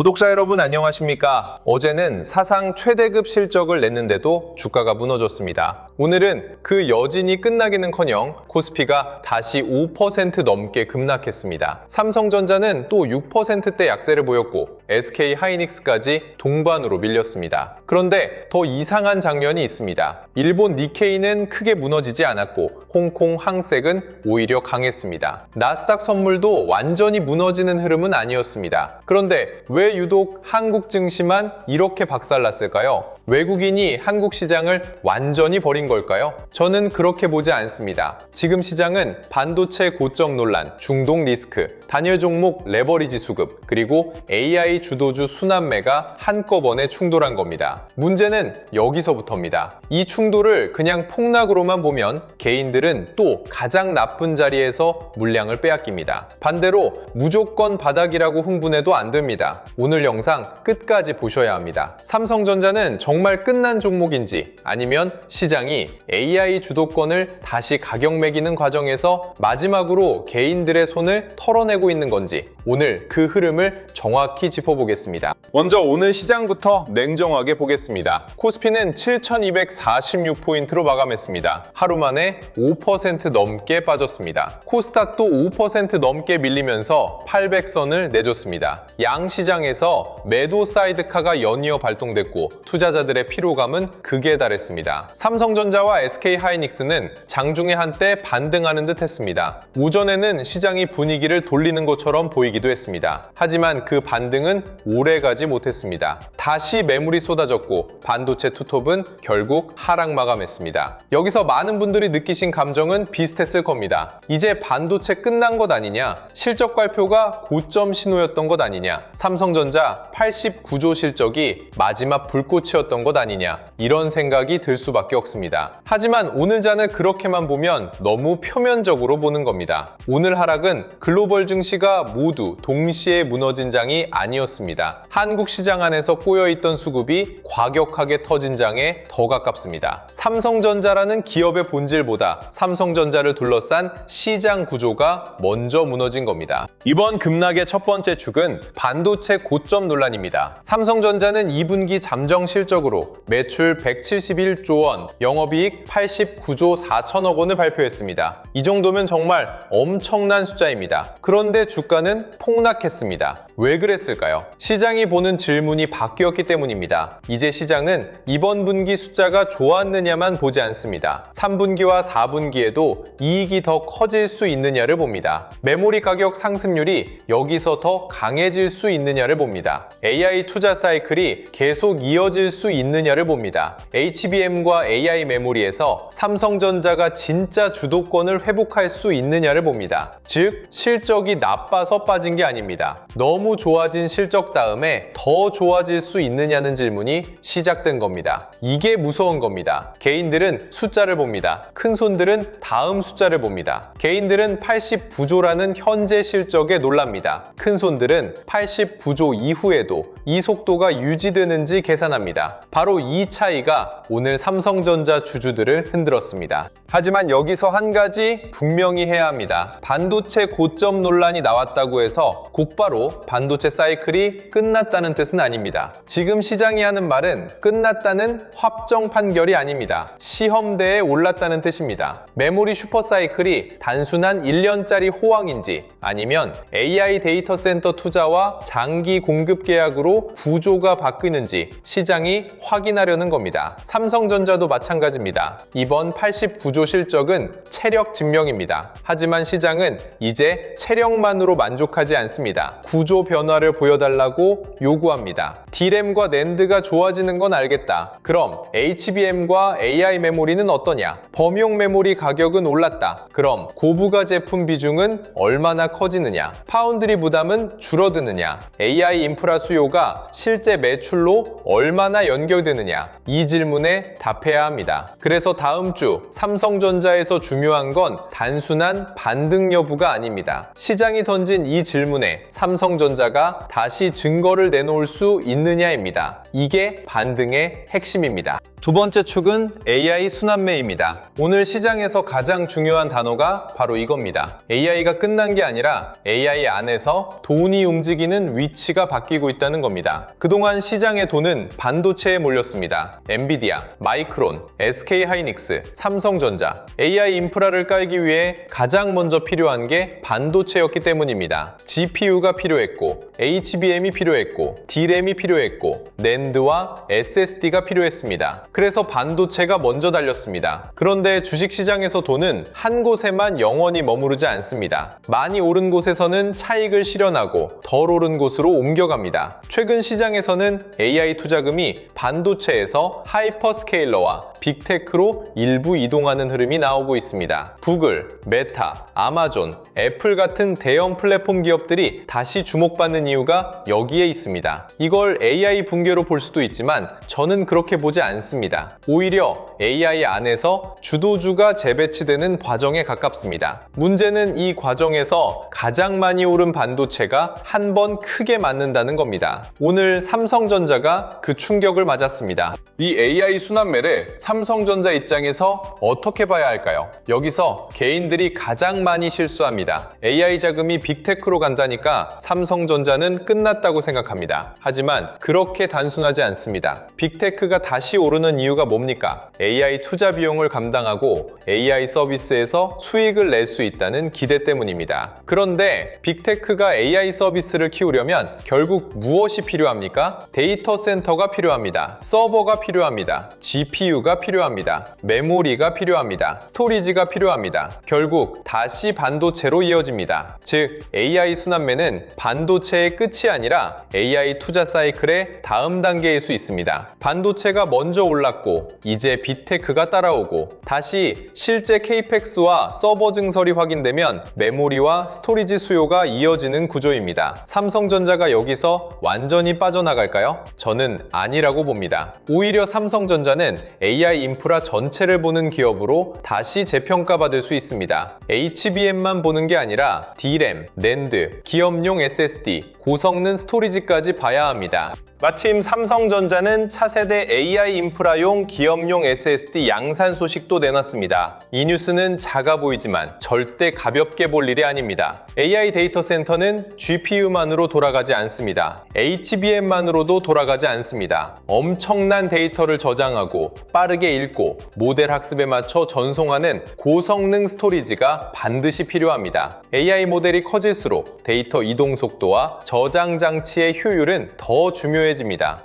구독자 여러분 안녕하십니까? 어제는 사상 최대급 실적을 냈는데도 주가가 무너졌습니다. 오늘은 그 여진이 끝나기는커녕 코스피가 다시 5% 넘게 급락했습니다. 삼성전자는 또 6%대 약세를 보였고 SK하이닉스까지 동반으로 밀렸습니다. 그런데 더 이상한 장면이 있습니다. 일본 니케이는 크게 무너지지 않았고 홍콩 항섹은 오히려 강했습니다. 나스닥 선물도 완전히 무너지는 흐름은 아니었습니다. 그런데 왜 유독 한국 증시만 이렇게 박살났을까요? 외국인이 한국 시장을 완전히 버린 걸까요? 저는 그렇게 보지 않습니다. 지금 시장은 반도체 고점 논란, 중동 리스크, 단일 종목 레버리지 수급, 그리고 AI 주도주 순환매가 한꺼번에 충돌한 겁니다. 문제는 여기서부터입니다. 이 충돌을 그냥 폭락으로만 보면 개인들은 또 가장 나쁜 자리에서 물량을 빼앗깁니다. 반대로 무조건 바닥이라고 흥분해도 안 됩니다. 오늘 영상 끝까지 보셔야 합니다. 삼성전자는 정말 끝난 종목인지 아니면 시장이 AI 주도권을 다시 가격 매기는 과정에서 마지막으로 개인들의 손을 털어내고 있는 건지 오늘 그 흐름을 정확히 짚어보겠습니다. 먼저 오늘 시장부터 냉정하게 보겠습니다. 코스피는 7246포인트로 마감했습니다. 하루 만에 5% 넘게 빠졌습니다. 코스닥도 5% 넘게 밀리면서 800선을 내줬습니다. 양 시장에서 매도 사이드카가 연이어 발동됐고 투자자들의 피로감은 극에 달했습니다. 삼성전자와 SK하이닉스는 장중에 한때 반등하는 듯 했습니다. 오전에는 시장이 분위기를 돌리는 것처럼 보이기도 했습니다. 하지만 그 반등은 오래가지 못했습니다. 다시 매물이 쏟아졌고 반도체 투톱은 결국 하락 마감했습니다. 여기서 많은 분들이 느끼신 감정은 비슷했을 겁니다. 이제 반도체 끝난 것 아니냐? 실적 발표가 고점 신호였던 것 아니냐? 삼성전자 89조 실적이 마지막 불꽃이었던 것 아니냐? 이런 생각이 들 수밖에 없습니다. 하지만 오늘 잔을 그렇게만 보면 너무 표면적으로 보는 겁니다. 오늘 하락은 글로벌 증시가 모두 동시에 무너진 장이 아니었습니다. 한국 시장 안에서 꼬여있던 수급이 과격하게 터진 장에 더 가깝습니다. 삼성전자라는 기업의 본질보다 삼성전자를 둘러싼 시장 구조가 먼저 무너진 겁니다. 이번 급락의 첫 번째 축은 반도체 고점 논란입니다. 삼성전자는 2분기 잠정 실적으로 매출 171조 원, 영업이익 89조 4천억 원을 발표했습니다. 이 정도면 정말 엄청난 숫자입니다. 그런데 주가는 폭락했습니다. 왜 그랬을까요? 시장이 보는 질문이 바뀌었기 때문입니다. 이제 시장은 이번 분기 숫자가 좋았느냐만 보지 않습니다. 3분기와 4분기에도 이익이 더 커질 수 있느냐를 봅니다. 메모리 가격 상승률이 여기서 더 강해질 수 있느냐를 봅니다. AI 투자 사이클이 계속 이어질 수 있느냐를 봅니다. HBM과 AI 메모리에서 삼성전자가 진짜 주도권을 회복할 수 있느냐를 봅니다. 즉, 실적이 나빠서 빠진 게 아닙니다. 너무 좋아진 실적 다음에 더 좋아질 수 있느냐는 질문이 시작된 겁니다. 이게 무서운 겁니다. 개인들은 숫자를 봅니다. 큰손들은 다음 숫자를 봅니다. 개인들은 89조라는 현재 실적에 놀랍니다. 큰손들은 89조 이후에도 이 속도가 유지되는지 계산합니다. 바로 이 차이가 오늘 삼성전자 주주들을 흔들었습니다. 하지만 여기서 한 가지 분명히 해야 합니다. 반도체 고점 논란이 나왔다고 해서 곧바로 반도체 사이클이 끝났다는 뜻은 아닙니다. 지금 시장이 하는 말은 끝났다는 확정 판결이 아닙니다. 시험대에 올랐다는 뜻입니다. 메모리 슈퍼 사이클이 단순한 1년짜리 호황인지 아니면 AI 데이터 센터 투자와 장기 공급 계약으로 구조가 바뀌는지 시장이 확인하려는 겁니다. 삼성전자도 마찬가지입니다. 이번 89조 실적은 체력 증명입니다. 하지만 시장은 이제 체력만으로 만족하지 않습니다. 구조 변화를 보여달라고 요구합니다. D램과 낸드가 좋아지는 건 알겠다. 그럼 HBM과 AI 메모리는 어떠냐? 범용 메모리 가격은 올랐다. 그럼 고부가 제품 비중은 얼마나 커지느냐? 파운드리 부담은 줄어드느냐? AI 인프라 수요가 실제 매출로 얼마나 연결되느냐? 이 질문에 답해야 합니다. 그래서 다음 주 삼성전자에서 중요한 건 단순한 반등 여부가 아닙니다. 시장이 던진 이 질문에 삼성전자가 다시 증거를 내놓을 수 있느냐입니다. 이게 반등의 핵심입니다. 두 번째 축은 AI 순환매입니다. 오늘 시장에서 가장 중요한 단어가 바로 이겁니다. AI가 끝난 게 아니라 AI 안에서 돈이 움직이는 위치가 바뀌고 있다는 겁니다. 그동안 시장의 돈은 반도체에 몰렸습니다. 엔비디아, 마이크론, SK하이닉스, 삼성전자. AI 인프라를 깔기 위해 가장 먼저 필요한 게 반도체였기 때문입니다. GPU가 필요했고, HBM이 필요했고, D램이 필요했고, NAND와 SSD가 필요했습니다. 그래서 반도체가 먼저 달렸습니다. 그런데 주식시장에서 돈은 한 곳에만 영원히 머무르지 않습니다. 많이 오른 곳에서는 차익을 실현하고 덜 오른 곳으로 옮겨갑니다. 최근 시장에서는 AI 투자금이 반도체에서 하이퍼스케일러와 빅테크로 일부 이동하는 흐름이 나오고 있습니다. 구글, 메타, 아마존, 애플 같은 대형 플랫폼 기업들이 다시 주목받는 이유가 여기에 있습니다. 이걸 AI 붕괴로 볼 수도 있지만 저는 그렇게 보지 않습니다. 오히려 AI 안에서 주도주가 재배치되는 과정에 가깝습니다. 문제는 이 과정에서 가장 많이 오른 반도체가 한 번 크게 맞는다는 겁니다. 오늘 삼성전자가 그 충격을 맞았습니다. 이 AI 순환매를 삼성전자 입장에서 어떻게 봐야 할까요? 여기서 개인들이 가장 많이 실수합니다. AI 자금이 빅테크로 간다니까 삼성전자는 끝났다고 생각합니다. 하지만 그렇게 단순하지 않습니다. 빅테크가 다시 오르는 이유가 뭡니까? AI 투자 비용을 감당하고 AI 서비스에서 수익을 낼 수 있다는 기대 때문입니다. 그런데 빅테크가 AI 서비스를 키우려면 결국 무엇이 필요합니까? 데이터 센터가 필요합니다. 서버가 필요합니다. GPU가 필요합니다. 메모리가 필요합니다. 스토리지가 필요합니다. 결국 다시 반도체로 이어집니다. 즉, AI 순환매는 반도체의 끝이 아니라 AI 투자 사이클의 다음 단계일 수 있습니다. 반도체가 먼저 올랐고 이제 빅테크가 따라오고 다시 실제 CAPEX와 서버 증설이 확인되면 메모리와 스토리지 수요가 이어지는 구조입니다. 삼성전자가 여기서 완전히 빠져나갈까요? 저는 아니라고 봅니다. 오히려 삼성전자는 AI 인프라 전체를 보는 기업으로 다시 재평가받을 수 있습니다. HBM만 보는 게 아니라 D램, NAND, 기업용 SSD, 고성능 스토리지까지 봐야 합니다. 마침 삼성전자는 차세대 AI 인프라용 기업용 SSD 양산 소식도 내놨습니다. 이 뉴스는 작아 보이지만 절대 가볍게 볼 일이 아닙니다. AI 데이터 센터는 GPU만으로 돌아가지 않습니다. HBM만으로도 돌아가지 않습니다. 엄청난 데이터를 저장하고 빠르게 읽고 모델 학습에 맞춰 전송하는 고성능 스토리지가 반드시 필요합니다. AI 모델이 커질수록 데이터 이동 속도와 저장 장치의 효율은 더 중요해집니다.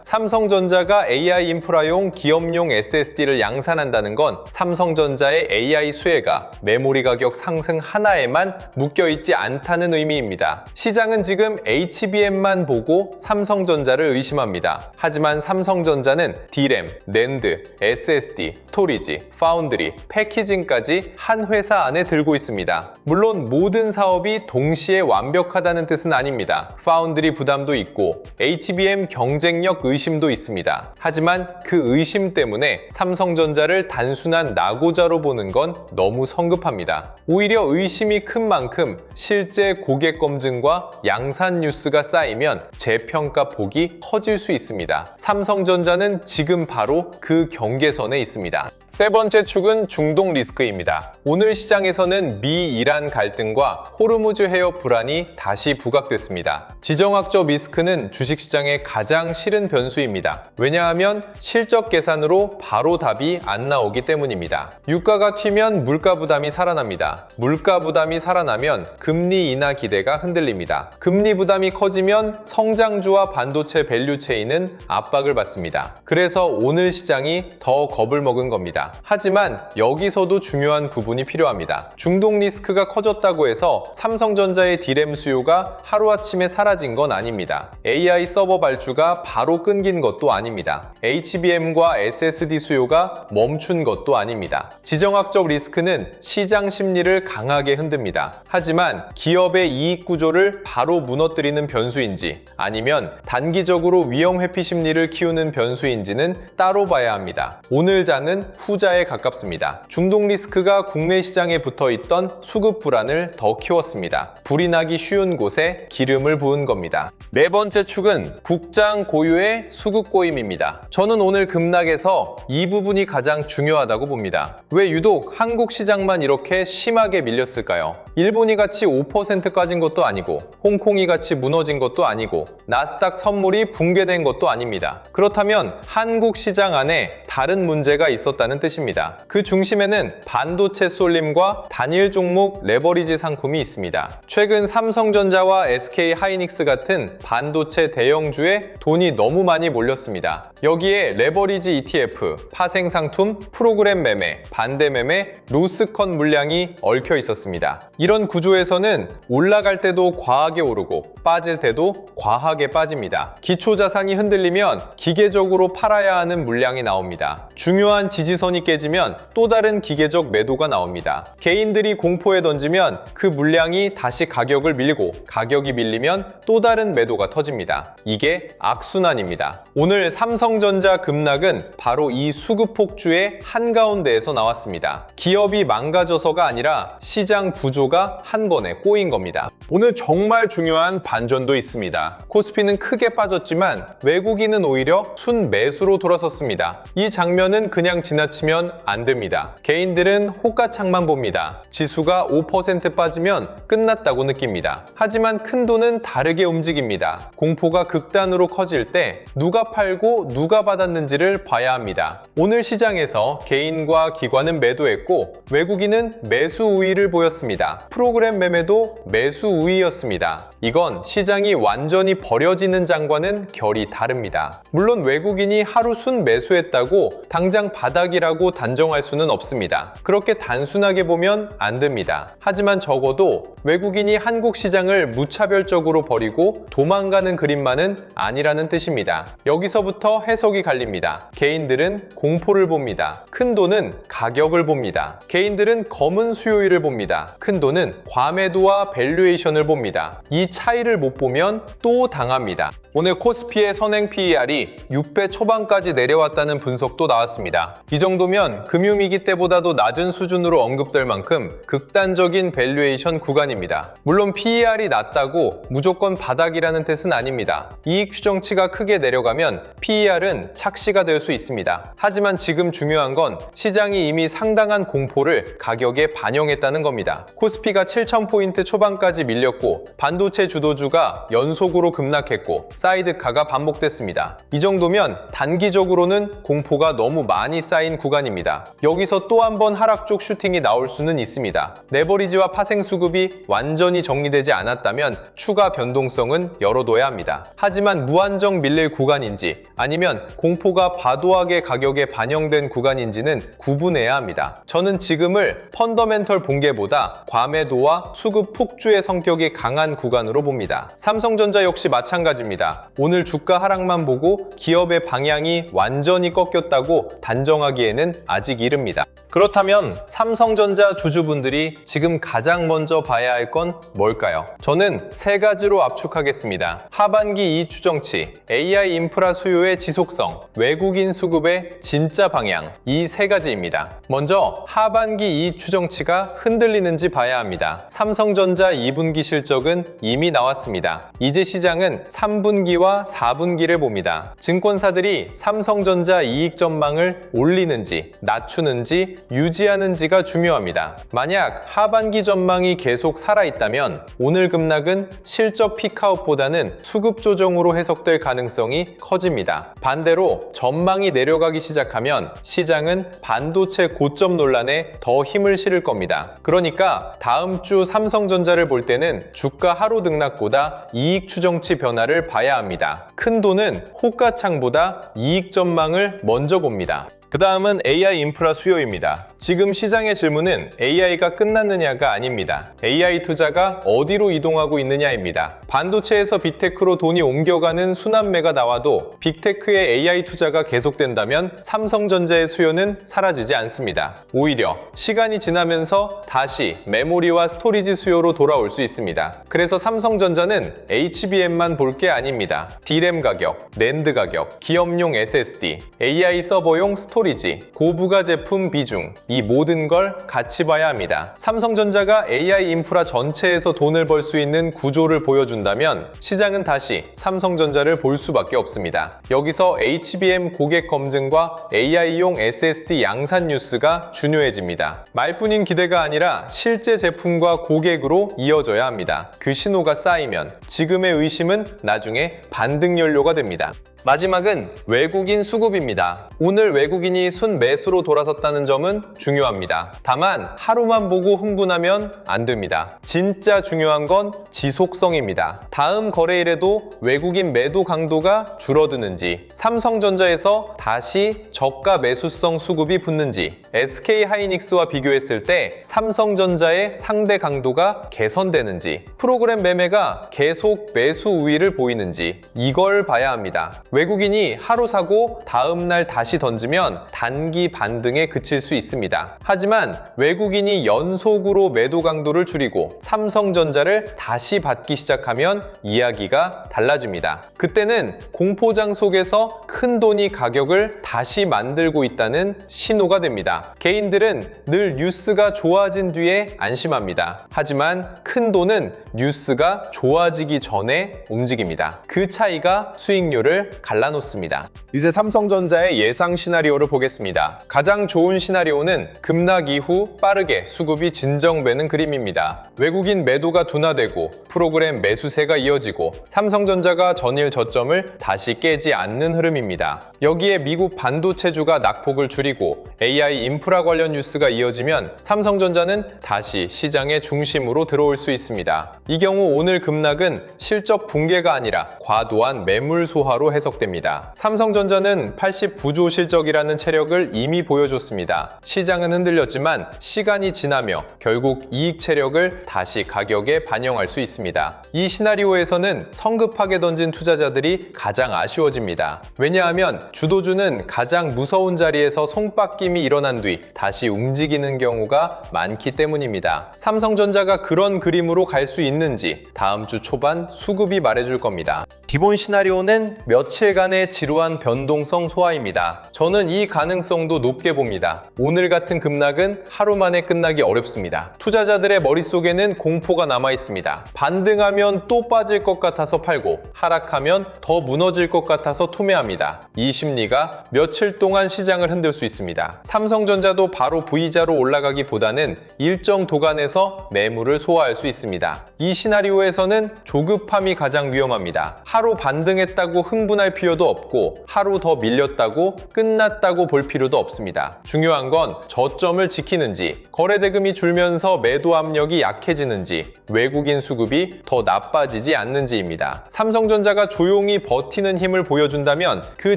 삼성전자가 AI 인프라용 기업용 SSD를 양산한다는 건 삼성전자의 AI 수혜가 메모리 가격 상승 하나에만 묶여있지 않다는 의미입니다. 시장은 지금 HBM만 보고 삼성전자를 의심합니다. 하지만 삼성전자는 D램, NAND, SSD, 스토리지, 파운드리, 패키징까지 한 회사 안에 들고 있습니다. 물론 모든 사업이 동시에 완벽하다는 뜻은 아닙니다. 파운드리 부담도 있고 HBM 경쟁력 의심도 있습니다. 하지만 그 의심 때문에 삼성전자를 단순한 낙오자로 보는 건 너무 성급합니다. 오히려 의심이 큰 만큼 실제 고객 검증과 양산 뉴스가 쌓이면 재평가 폭이 커질 수 있습니다. 삼성전자는 지금 바로 그 경계선에 있습니다. 세 번째 축은 중동 리스크입니다. 오늘 시장에서는 미-이란 갈등과 호르무즈 해협 불안이 다시 부각됐습니다. 지정학적 리스크는 주식시장의 가장 싫은 변수입니다. 왜냐하면 실적 계산으로 바로 답이 안 나오기 때문입니다. 유가가 튀면 물가 부담이 살아납니다. 물가 부담이 살아나면 금리 인하 기대가 흔들립니다. 금리 부담이 커지면 성장주와 반도체 밸류체인은 압박을 받습니다. 그래서 오늘 시장이 더 겁을 먹은 겁니다. 하지만 여기서도 중요한 구분이 필요합니다. 중동 리스크가 커졌다고 해서 삼성전자의 D램 수요가 하루아침에 사라진 건 아닙니다. AI 서버 발주가 바로 끊긴 것도 아닙니다. HBM과 SSD 수요가 멈춘 것도 아닙니다. 지정학적 리스크는 시장 심리를 강하게 흔듭니다. 하지만 기업의 이익 구조를 바로 무너뜨리는 변수인지 아니면 단기적으로 위험 회피 심리를 키우는 변수인지는 따로 봐야 합니다. 오늘 장은 후자에 가깝습니다. 중독 리스크가 국내 시장에 붙어 있던 수급 불안을 더 키웠습니다. 불이 나기 쉬운 곳에 기름을 부은 겁니다. 네 번째 축은 국장 고유의 수급 고임입니다. 저는 오늘 급락에서 이 부분이 가장 중요하다고 봅니다. 왜 유독 한국 시장만 이렇게 심하게 밀렸을까요? 일본이 같이 5% 까진 것도 아니고 홍콩이 같이 무너진 것도 아니고 나스닥 선물이 붕괴된 것도 아닙니다. 그렇다면 한국 시장 안에 다른 문제가 있었다는 뜻입니다. 그 중심에는 반도체 쏠림과 단일 종목 레버리지 상품이 있습니다. 최근 삼성전자와 SK하이닉스 같은 반도체 대형주에 돈이 너무 많이 몰렸습니다. 여기에 레버리지 ETF, 파생 상품, 프로그램 매매, 반대 매매, 로스컷 물량이 얽혀 있었습니다. 이런 구조에서는 올라갈 때도 과하게 오르고 빠질 때도 과하게 빠집니다. 기초 자산이 흔들리면 기계적으로 팔아야 하는 물량이 나옵니다. 중요한 지지선이 깨지면 또 다른 기계적 매도가 나옵니다. 개인들이 공포에 던지면 그 물량이 다시 가격을 밀고 가격이 밀리면 또 다른 매도가 터집니다. 이게 악순환입니다. 오늘 삼성전자 급락은 바로 이 수급 폭주의 한가운데에서 나왔습니다. 기업이 망가져서가 아니라 시장 구조가 한 번에 꼬인 겁니다. 오늘 정말 중요한 반전도 있습니다. 코스피는 크게 빠졌지만 외국인은 오히려 순매수로 돌아섰습니다. 이 장면은 그냥 지나치면 안 됩니다. 개인들은 호가창만 봅니다. 지수가 5% 빠지면 끝났다고 느낍니다. 하지만 큰 돈은 다르게 움직입니다. 공포가 극단으로 커질 때 누가 팔고 누가 받았는지를 봐야 합니다. 오늘 시장에서 개인과 기관은 매도했고 외국인은 매수 우위를 보였습니다. 프로그램 매매도 매수 우위였습니다. 이건 시장이 완전히 버려지는 장과는 결이 다릅니다. 물론 외국인이 하루 순 매수했다고 당장 바닥이라고 단정할 수는 없습니다. 그렇게 단순하게 보면 안 됩니다. 하지만 적어도 외국인이 한국 시장을 무차별적으로 버리고 도망가는 그림만은 아니라는 뜻입니다. 여기서부터 해석이 갈립니다. 개인들은 공포를 봅니다. 큰 돈은 가격을 봅니다. 개인들은 검은 수요일을 봅니다. 큰 돈은 과매도와 밸류에이션을 봅니다. 이 차이를 못 보면 또 당합니다. 오늘 코스피의 선행 PER이 6배 초반까지 내려왔다는 분석도 나왔습니다. 이 정도면 금융위기 때보다도 낮은 수준으로 언급될 만큼 극단적인 밸류에이션 구간입니다. 물론 PER이 낮다고 무조건 바닥이라는 뜻은 아닙니다. 이익 추정치가 크게 내려가면 PER은 착시가 될 수 있습니다. 하지만 지금 중요한 건 시장이 이미 상당한 공포를 가격에 반영했다는 겁니다. 코스피가 7,000포인트 초반까지 밀렸고 반도체 주도주가 연속으로 급락했고 사이드카가 반복됐습니다. 이 정도면 단기적으로는 공포가 너무 많이 쌓인 구간입니다. 여기서 또 한 번 하락 쪽 슈팅이 나올 수는 있습니다. 레버리지와 파생 수급이 완전히 정리되지 않았다면 추가 변동성은 열어둬야 합니다. 하지만 무한정 밀릴 구간인지 아니면 공포가 과도하게 가격에 반영된 구간인지는 구분해야 합니다. 저는 지금을 펀더멘털 붕괴보다 과매도와 수급 폭주의 성격이 강한 구간으로 봅니다. 삼성전자 역시 마찬가지입니다. 오늘 주가 하락만 보고 기업의 방향이 완전히 꺾였다고 단정하기에는 아직 이릅니다. 그렇다면 삼성전자 주주분들이 지금 가장 먼저 봐야 할 건 뭘까요? 저는 세 가지로 압축하겠습니다. 하반기 이익 추정치, AI 인프라 수요의 지속성, 외국인 수급의 진짜 방향, 이 세 가지입니다. 먼저 하반기 이익 추정치가 흔들리는지 봐야 합니다. 삼성전자 2분기 실적은 이미 나왔습니다. 이제 시장은 3분기와 4분기를 봅니다. 증권사들이 삼성전자 이익 전망을 올리는지, 낮추는지, 유지하는지가 중요합니다. 만약 하반기 전망이 계속 살아있다면 오늘 급락은 실적 피크아웃보다는 수급 조정으로 해석될 가능성이 커집니다. 반대로 전망이 내려가기 시작하면 시장은 반도체 고점 논란에 더 힘을 실을 겁니다. 그러니까 다음 주 삼성전자를 볼 때는 주가 하루 등락보다 이익 추정치 변화를 봐야 합니다. 큰 돈은 호가창보다 이익 전망을 먼저 봅니다. 그 다음은 AI 인프라 수요입니다. 지금 시장의 질문은 AI가 끝났느냐가 아닙니다. AI 투자가 어디로 이동하고 있느냐입니다. 반도체에서 빅테크로 돈이 옮겨가는 순환매가 나와도 빅테크의 AI 투자가 계속된다면 삼성전자의 수요는 사라지지 않습니다. 오히려 시간이 지나면서 다시 메모리와 스토리지 수요로 돌아올 수 있습니다. 그래서 삼성전자는 HBM만 볼 게 아닙니다. D램 가격, 낸드 가격, 기업용 SSD, AI 서버용 스토리지, 고부가 제품 비중, 이 모든 걸 같이 봐야 합니다. 삼성전자가 AI 인프라 전체에서 돈을 벌 수 있는 구조를 보여준다면 시장은 다시 삼성전자를 볼 수밖에 없습니다. 여기서 HBM 고객 검증과 AI용 SSD 양산 뉴스가 중요해집니다. 말뿐인 기대가 아니라 실제 제품과 고객으로 이어져야 합니다. 그 신호가 쌓이면 지금의 의심은 나중에 반등 연료가 됩니다. 마지막은 외국인 수급입니다. 오늘 외국인이 순매수로 돌아섰다는 점은 중요합니다. 다만 하루만 보고 흥분하면 안 됩니다. 진짜 중요한 건 지속성입니다. 다음 거래일에도 외국인 매도 강도가 줄어드는지, 삼성전자에서 다시 저가 매수성 수급이 붙는지, SK하이닉스와 비교했을 때 삼성전자의 상대 강도가 개선되는지, 프로그램 매매가 계속 매수 우위를 보이는지 이걸 봐야 합니다. 외국인이 하루 사고 다음날 다시 던지면 단기 반등에 그칠 수 있습니다. 하지만 외국인이 연속으로 매도 강도를 줄이고 삼성전자를 다시 받기 시작하면 이야기가 달라집니다. 그때는 공포장 속에서 큰 돈이 가격을 다시 만들고 있다는 신호가 됩니다. 개인들은 늘 뉴스가 좋아진 뒤에 안심합니다. 하지만 큰 돈은 뉴스가 좋아지기 전에 움직입니다. 그 차이가 수익률을 갈라놓습니다. 이제 삼성전자의 예상 시나리오를 보겠습니다. 가장 좋은 시나리오는 급락 이후 빠르게 수급이 진정되는 그림입니다. 외국인 매도가 둔화되고 프로그램 매수세가 이어지고 삼성전자가 전일 저점을 다시 깨지 않는 흐름입니다. 여기에 미국 반도체주가 낙폭을 줄이고 AI 인프라 관련 뉴스가 이어지면 삼성전자는 다시 시장의 중심으로 들어올 수 있습니다. 이 경우 오늘 급락은 실적 붕괴가 아니라 과도한 매물 소화로 해석됩니다. 삼성전자는 89조 실적이라는 체력을 이미 보여줬습니다. 시장은 흔들렸지만 시간이 지나며 결국 이익 체력을 다시 가격에 반영할 수 있습니다. 이 시나리오에서는 성급하게 던진 투자자들이 가장 아쉬워집니다. 왜냐하면 주도주는 가장 무서운 자리에서 손바뀜이 일어난 뒤 다시 움직이는 경우가 많기 때문입니다. 삼성전자가 그런 그림으로 갈 수 있는지 다음 주 초반 수급이 말해줄 겁니다. 기본 시나리오는 며칠간의 지루한 변동성 소화입니다. 저는 이 가능성도 높게 봅니다. 오늘 같은 급락은 하루 만에 끝나기 어렵습니다. 투자자들의 머릿속에는 공포가 남아 있습니다. 반등하면 또 빠질 것 같아서 팔고 하락하면 더 무너질 것 같아서 투매합니다. 이 심리가 며칠 동안 시장을 흔들 수 있습니다. 삼성전자도 바로 V자로 올라가기보다는 일정 도간에서 매물을 소화할 수 있습니다. 이 시나리오에서는 조급함이 가장 위험합니다. 하루 반등했다고 흥분할 필요도 없고 하루 더 밀렸다고 끝났다고 볼 필요도 없습니다. 중요한 건 저점을 지키는지, 거래대금이 줄면서 매도 압력이 약해지는지, 외국인 수급이 더 나빠지지 않는지입니다. 삼성전자가 조용히 버티는 힘을 보여준다면 그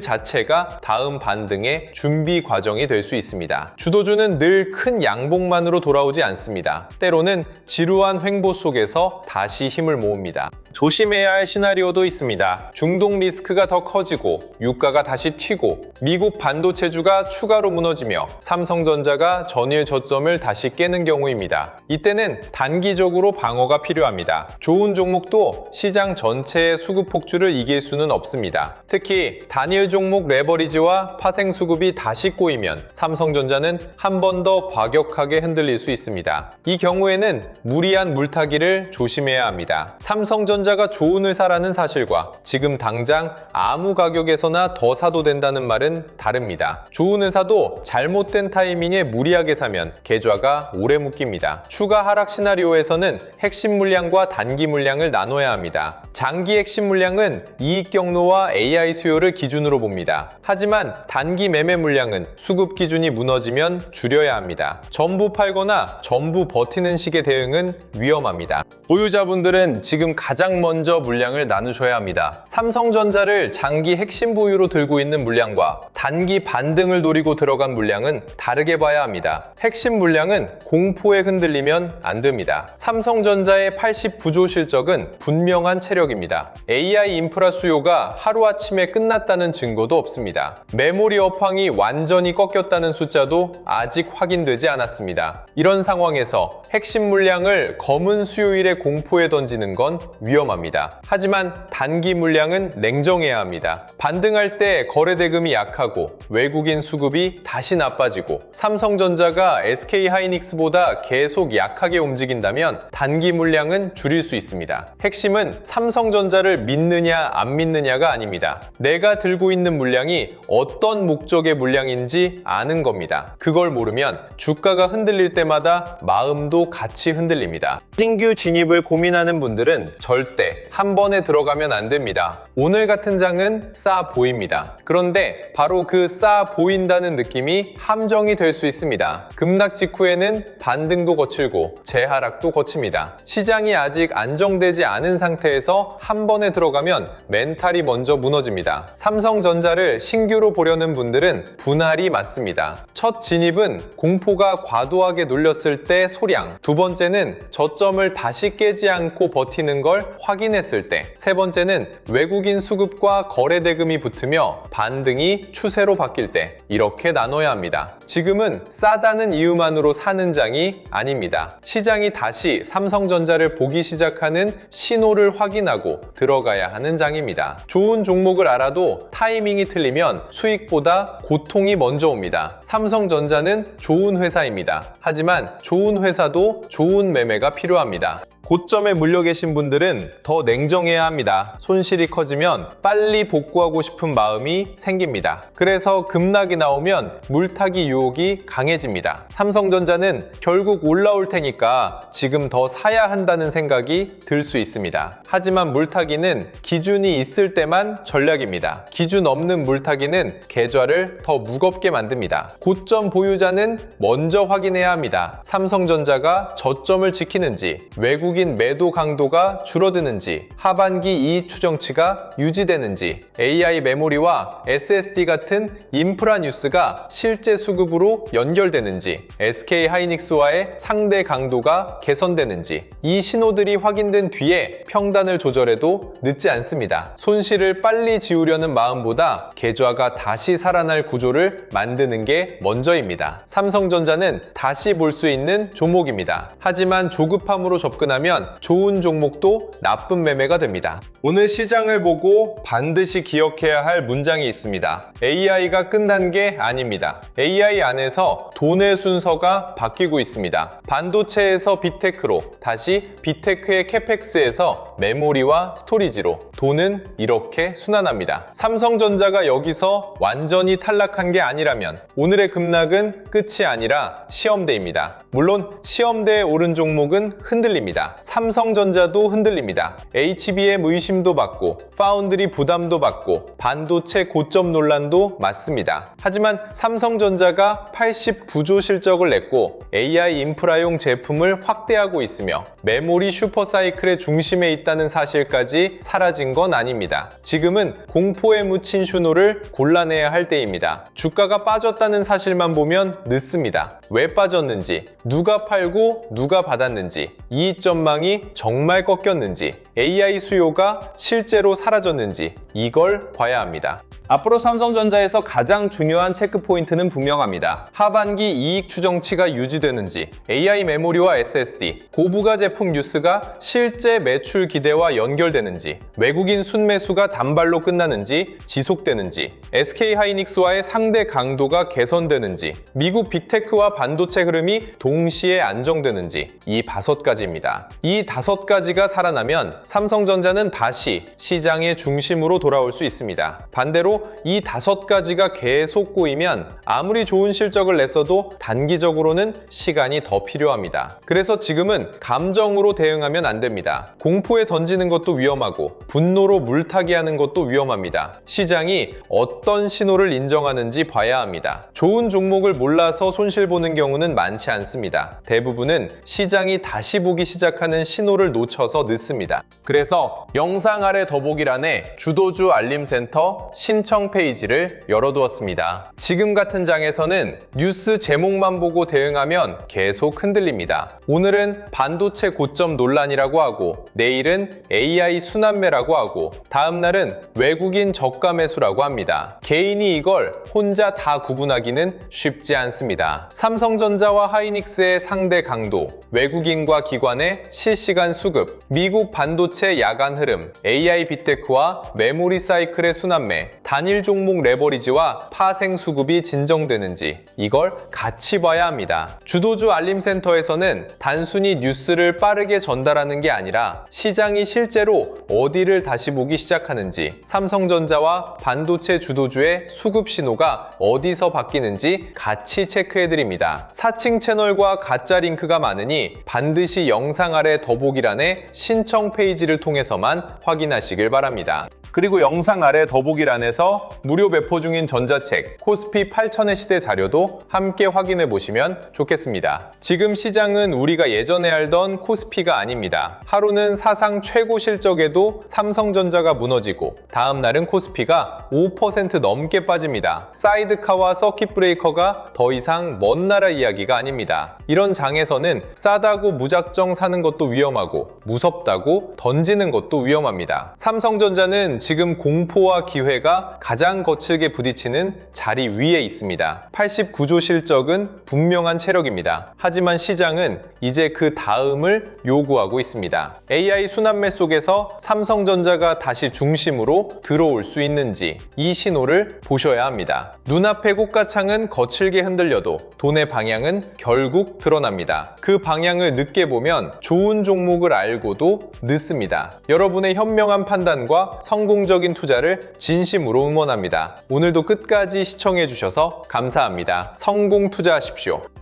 자체가 다음 반등의 준비 과정이 될 수 있습니다. 주도주는 늘 큰 양봉만으로 돌아오지 않습니다. 때로는 지루한 횡보 속에서 다시 힘을 모읍니다. 조심해야 할 시나리오도 있습니다. 중동 리스크가 더 커지고 유가가 다시 튀고 미국 반도체주가 추가로 무너지며 삼성전자가 전일 저점을 다시 깨는 경우입니다. 이때는 단기적으로 방어가 필요합니다. 좋은 종목도 시장 전체의 수급 폭주를 이길 수는 없습니다. 특히 단일 종목 레버리지와 파생 수급이 다시 꼬이면 삼성전자는 한 번 더 과격하게 흔들릴 수 있습니다. 이 경우에는 무리한 물타기를 조심해야 합니다. 삼성전자가 좋은을 사라는 사실과 지금 당장 아무 가격에서나 더 사도 된다는 말은 다릅니다. 좋은을 사도 잘못된 타이밍에 무리하게 사면 계좌가 오래 묶입니다. 추가 하락 시나리오에서는 핵심 물량과 단기 물량을 나눠야 합니다. 장기 핵심 물량은 이익 경로와 AI 수요를 기준으로 봅니다. 하지만 단기 매매 물량은 수급 기준이 무너지면 줄여야 합니다. 전부 팔거나 전부 버티는 식의 대응은 위험합니다. 보유자분들은 지금 가장 먼저 물량을 나누셔야 합니다. 삼성전자를 장기 핵심 보유로 들고 있는 물량과 단기 반등을 노리고 들어간 물량은 다르게 봐야 합니다. 핵심 물량은 공포에 흔들리면 안 됩니다. 삼성전자의 89조 실적은 분명한 체력입니다. AI 인프라 수요가 하루아침에 끝났다는 증거도 없습니다. 메모리 업황이 완전히 꺾였다는 숫자도 아직 확인되지 않았습니다. 이런 상황에서 핵심 물량을 검은 수요일에 공포에 던지는 건 위험합니다. 하지만 단기 물량은 냉정해야 합니다. 반등할 때 거래 대금이 약하고 외국인 수급이 다시 나빠지고 삼성전자가 SK하이닉스보다 계속 약하게 움직인다면 단기 물량은 줄일 수 있습니다. 핵심은 삼성전자를 믿느냐 안 믿느냐가 아닙니다. 내가 들고 있는 물량이 어떤 목적의 물량인지 아는 겁니다. 그걸 모르면 주가가 흔들릴 때마다 마음도 같이 흔들립니다. 신규 진입을 고민하는 분들은 절대 한 번에 들어가면 안 됩니다. 오늘 같은 장은 싸 보입니다. 그런데 바로 그 싸 보인다는 느낌이 함정이 될 수 있습니다. 급락 직후에는 반등도 거칠고 재하락도 거칩니다. 시장이 아직 안정되지 않은 상태에서 한 번에 들어가면 멘탈이 먼저 무너집니다. 삼성전자를 신규로 보려는 분들은 분할이 맞습니다. 첫 진입은 공포가 과도하게 눌렸을 때 소량, 두 번째는 저점을 다시 깨지 않고 버티는 걸 확인했을 때, 세 번째는 외국인 수급과 거래 대금이 붙으며 반등이 추세로 바뀔 때, 이렇게 나눠야 합니다. 지금은 싸다는 이유만으로 사는 장이 아닙니다. 시장이 다시 삼성전자를 보기 시작하는 신호를 확인하고 들어가야 하는 장입니다. 좋은 종목을 알아도 타이밍이 틀리면 수익보다 고통이 먼저 옵니다. 삼성전자는 좋은 회사입니다. 하지만 좋은 회사도 좋은 매매가 필요합니다. 고점에 물려 계신 분들은 더 냉정해야 합니다. 손실이 커지면 빨리 복구하고 싶은 마음이 생깁니다. 그래서 급락이 나오면 물타기 유혹이 강해집니다. 삼성전자는 결국 올라올 테니까 지금 더 사야 한다는 생각이 들 수 있습니다. 하지만 물타기는 기준이 있을 때만 전략입니다. 기준 없는 물타기는 계좌를 더 무겁게 만듭니다. 고점 보유자는 먼저 확인해야 합니다. 삼성전자가 저점을 지키는지, 외국인 매도 강도가 줄어드는지, 하반기 이익 추정치가 유지되는지, AI 메모리와 SSD 같은 인프라 뉴스가 실제 수급으로 연결되는지, SK하이닉스와의 상대 강도가 개선되는지, 이 신호들이 확인된 뒤에 평단을 조절해도 늦지 않습니다. 손실을 빨리 지우려는 마음보다 계좌가 다시 살아날 구조를 만드는 게 먼저입니다. 삼성전자는 다시 볼 수 있는 종목입니다. 하지만 조급함으로 접근하면 좋은 종목도 나쁜 매매가 됩니다. 오늘 시장을 보고 반드시 기억해야 할 문장이 있습니다. AI가 끝난 게 아닙니다. AI 안에서 돈의 순서가 바뀌고 있습니다. 반도체에서 빅테크로, 다시 빅테크의 캐펙스에서 메모리와 스토리지로, 돈은 이렇게 순환합니다. 삼성전자가 여기서 완전히 탈락한 게 아니라면 오늘의 급락은 끝이 아니라 시험대입니다. 물론 시험대에 오른 종목은 흔들립니다. 삼성전자도 흔들립니다. HBM 의심도 받고 파운드리 부담도 받고 반도체 고점 논란도 맞습니다. 하지만 삼성전자가 89조 실적을 냈고 AI 인프라용 제품을 확대하고 있으며 메모리 슈퍼사이클의 중심에 있다는 사실까지 사라진 건 아닙니다. 지금은 공포에 묻힌 신호를 골라내야 할 때입니다. 주가가 빠졌다는 사실만 보면 늦습니다. 왜 빠졌는지, 누가 팔고 누가 받았는지, 이익 전망이 정말 꺾였는지, AI 수요가 실제로 사라졌는지 이걸 봐야 합니다. 앞으로 삼성전자에서 가장 중요한 체크포인트는 분명합니다. 하반기 이익 추정치가 유지되는지, AI 메모리와 SSD, 고부가 제품 뉴스가 실제 매출 기대와 연결되는지, 외국인 순매수가 단발로 끝나는지 지속되는지, SK하이닉스와의 상대 강도가 개선되는지, 미국 빅테크와 반도체 흐름이 동시에 안정되는지, 이 5가지입니다. 이 5가지가 살아나면 삼성전자는 다시 시장의 중심으로 돌아올 수 있습니다. 반대로 이 5가지가 계속 꼬이면 아무리 좋은 실적을 냈어도 단기적으로는 시간이 더 필요합니다. 그래서 지금은 감정으로 대응하면 안 됩니다. 공포에 최고에 던지는 것도 위험하고 분노로 물타기 하는 것도 위험합니다. 시장이 어떤 신호를 인정하는지 봐야 합니다. 좋은 종목을 몰라서 손실보는 경우는 많지 않습니다. 대부분은 시장이 다시 보기 시작하는 신호를 놓쳐서 늦습니다. 그래서 영상 아래 더보기란에 주도주 알림센터 신청 페이지를 열어두었습니다. 지금 같은 장에서는 뉴스 제목만 보고 대응하면 계속 흔들립니다. 오늘은 반도체 고점 논란이라고 하고 내일은 AI 순환매라고 하고 다음 날은 외국인 저가 매수라고 합니다. 개인이 이걸 혼자 다 구분하기는 쉽지 않습니다. 삼성전자와 하이닉스의 상대 강도, 외국인과 기관의 실시간 수급, 미국 반도체 야간 흐름, AI 빅테크와 메모리 사이클의 순환매, 단일 종목 레버리지와 파생 수급이 진정되는지 이걸 같이 봐야 합니다. 주도주 알림센터에서는 단순히 뉴스를 빠르게 전달하는 게 아니라 시장이 실제로 어디를 다시 보기 시작하는지, 삼성전자와 반도체 주도주의 수급 신호가 어디서 바뀌는지 같이 체크해드립니다. 사칭 채널과 가짜 링크가 많으니 반드시 영상 아래 더보기란에 신청 페이지를 통해서만 확인하시길 바랍니다. 그리고 영상 아래 더보기란에서 무료 배포 중인 전자책 코스피 8000의 시대 자료도 함께 확인해 보시면 좋겠습니다. 지금 시장은 우리가 예전에 알던 코스피가 아닙니다. 하루는 사상 최고 실적에도 삼성전자가 무너지고 다음 날은 코스피가 5% 넘게 빠집니다. 사이드카와 서킷 브레이커가 더 이상 먼 나라 이야기가 아닙니다. 이런 장에서는 싸다고 무작정 사는 것도 위험하고 무섭다고 던지는 것도 위험합니다. 삼성전자는 지금 공포와 기회가 가장 거칠게 부딪히는 자리 위에 있습니다. 89조 실적은 분명한 체력입니다. 하지만 시장은 이제 그 다음을 요구하고 있습니다. AI 순환매 속에서 삼성전자가 다시 중심으로 들어올 수 있는지 이 신호를 보셔야 합니다. 눈앞의 꽃가창은 거칠게 흔들려도 돈의 방향은 결국 드러납니다. 그 방향을 늦게 보면 좋은 종목을 알고도 늦습니다. 여러분의 현명한 판단과 성공적인 투자를 진심으로 응원합니다. 오늘도 끝까지 시청해 주셔서 감사합니다. 성공 투자하십시오.